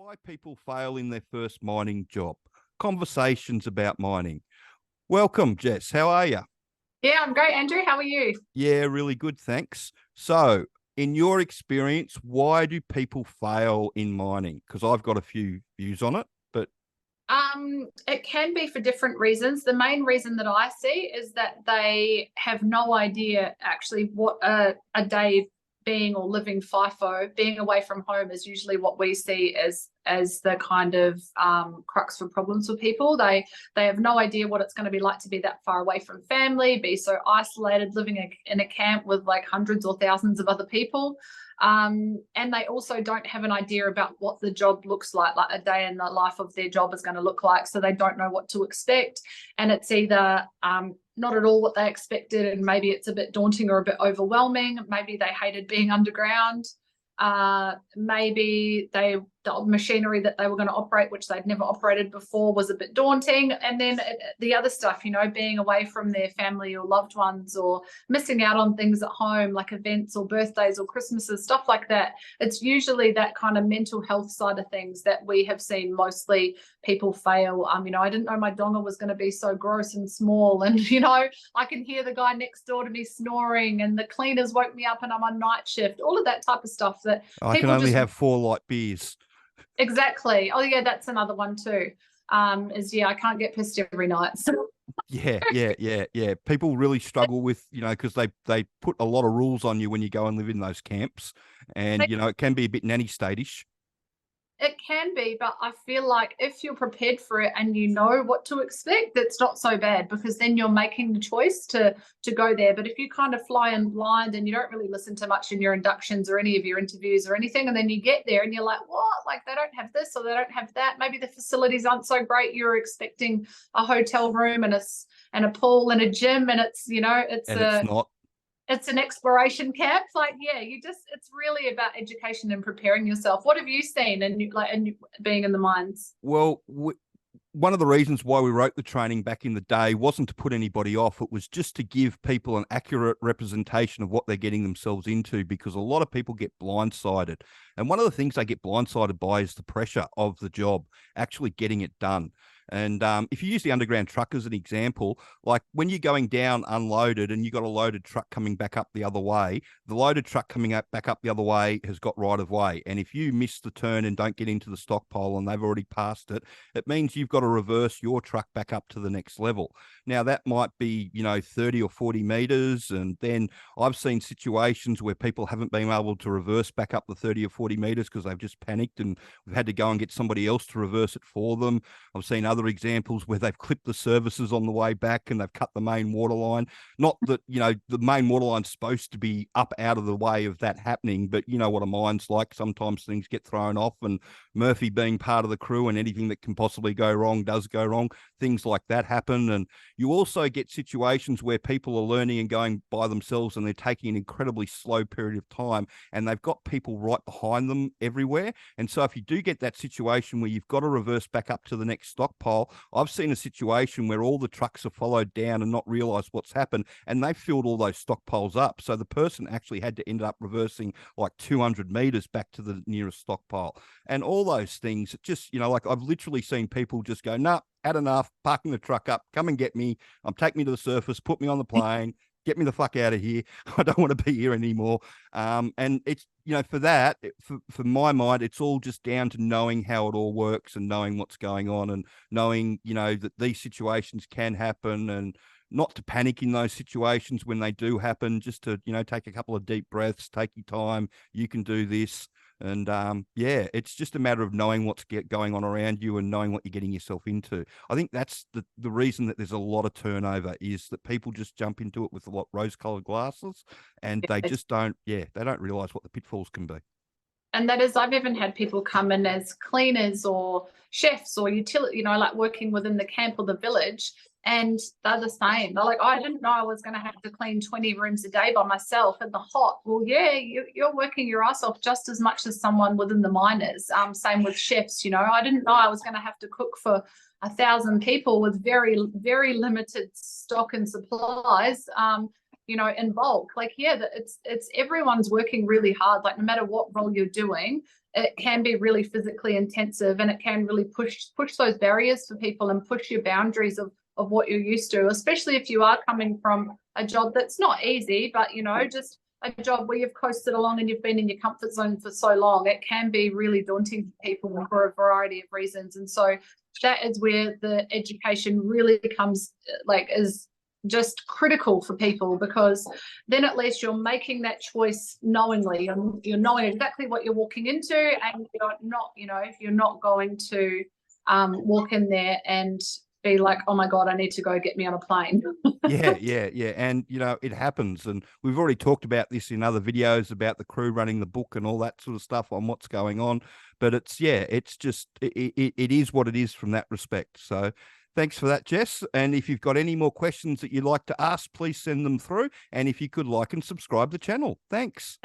Why people fail in their first mining job. Conversations about mining. Welcome, Jess. How are you? Yeah, I'm great, Andrew. How are you? Yeah, really good, thanks. So, in your experience, why do people fail in mining? Because I've got a few views on it, but It can be for different reasons. The main reason that I see is that they have no idea actually what a day being or living FIFO, being away from home is usually what we see as the kind of crux for problems for people. They have no idea what it's going to be like to be that far away from family, be so isolated, living in a camp with like hundreds or thousands of other people. And they also don't have an idea about what the job looks like a day in the life of their job is going to look like. So they don't know what to expect. And it's either not at all what they expected, and maybe it's a bit daunting or a bit overwhelming. Maybe they hated being underground. Maybe the machinery that they were going to operate, which they'd never operated before, was a bit daunting. And then the other stuff, being away from their family or loved ones, or missing out on things at home like events or birthdays or Christmases, stuff like that. It's usually that kind of mental health side of things that we have seen mostly people fail. I didn't know my donga was going to be so gross and small, and I can hear the guy next door to me snoring, and the cleaners woke me up and I'm on night shift. All of that type of stuff that I can only have 4 light beers. Exactly. Oh yeah, that's another one too. I can't get pissed every night. So. Yeah. People really struggle with, because they put a lot of rules on you when you go and live in those camps, and it can be a bit nanny state-ish. It can be, but I feel like if you're prepared for it and you know what to expect, it's not so bad, because then you're making the choice to go there. But if you kind of fly in blind and you don't really listen to much in your inductions or any of your interviews or anything, and then you get there and you're like, what? Like, they don't have this or they don't have that. Maybe the facilities aren't so great. You're expecting a hotel room and a pool and a gym, and it's Not. It's an exploration camp. Like, yeah, it's really about education and preparing yourself. What have you seen and being in the mines? Well, one of the reasons why we wrote the training back in the day wasn't to put anybody off. It was just to give people an accurate representation of what they're getting themselves into, because a lot of people get blindsided. And one of the things they get blindsided by is the pressure of the job, actually getting it done. And if you use the underground truck as an example, like when you're going down unloaded and you got a loaded truck coming back up the other way, the loaded truck coming back up the other way has got right of way. And if you miss the turn and don't get into the stockpile and they've already passed it, it means you've got to reverse your truck back up to the next level. Now, that might be, 30 or 40 meters. And then I've seen situations where people haven't been able to reverse back up the 30 or 40 meters because they've just panicked, and we've had to go and get somebody else to reverse it for them. I've seen other examples where they've clipped the services on the way back and they've cut the main water line. Not that, the main water line's supposed to be up out of the way of that happening, but you know what a mine's like. Sometimes things get thrown off, and Murphy being part of the crew, and anything that can possibly go wrong does go wrong. Things like that happen. And you also get situations where people are learning and going by themselves, and they're taking an incredibly slow period of time, and they've got people right behind them everywhere. And so if you do get that situation where you've got to reverse back up to the next stockpile, I've seen a situation where all the trucks are followed down and not realized what's happened, and they filled all those stockpiles up. So the person actually had to end up reversing like 200 meters back to the nearest stockpile. And all those things, just, like I've literally seen people just go, nah, had enough, parking the truck up, come and get me. Take me to the surface, put me on the plane, get me the fuck out of here. I don't want to be here anymore. And it's, for that, for my mind, it's all just down to knowing how it all works and knowing what's going on, and knowing, that these situations can happen, and not to panic in those situations when they do happen, just to, take a couple of deep breaths, take your time. You can do this. And it's just a matter of knowing what's going on around you and knowing what you're getting yourself into. I think that's the reason that there's a lot of turnover, is that people just jump into it with a lot rose-colored glasses, and they just don't realize what the pitfalls can be. And that is, I've even had people come in as cleaners or chefs or utility, like working within the camp or the village, and they're the same. They're like, oh, I didn't know I was going to have to clean 20 rooms a day by myself in the hot. Well, yeah, you're working your ass off just as much as someone within the miners. Same with chefs, I didn't know I was going to have to cook for 1,000 people with very, very limited stock and supplies. In bulk. Like, yeah, it's everyone's working really hard. Like, no matter what role you're doing, it can be really physically intensive, and it can really push those barriers for people and push your boundaries of what you're used to, especially if you are coming from a job that's not easy, but just a job where you've coasted along and you've been in your comfort zone for so long. It can be really daunting for people for a variety of reasons. And so that is where the education really becomes is just critical for people, because then at least you're making that choice knowingly, and you're knowing exactly what you're walking into, and you're not going to walk in there and be like, oh my God, I need to go get me on a plane. Yeah. And, it happens. And we've already talked about this in other videos about the crew running the book and all that sort of stuff on what's going on. But it's just, it is what it is from that respect. So thanks for that, Jess. And if you've got any more questions that you'd like to ask, please send them through. And if you could like and subscribe the channel. Thanks.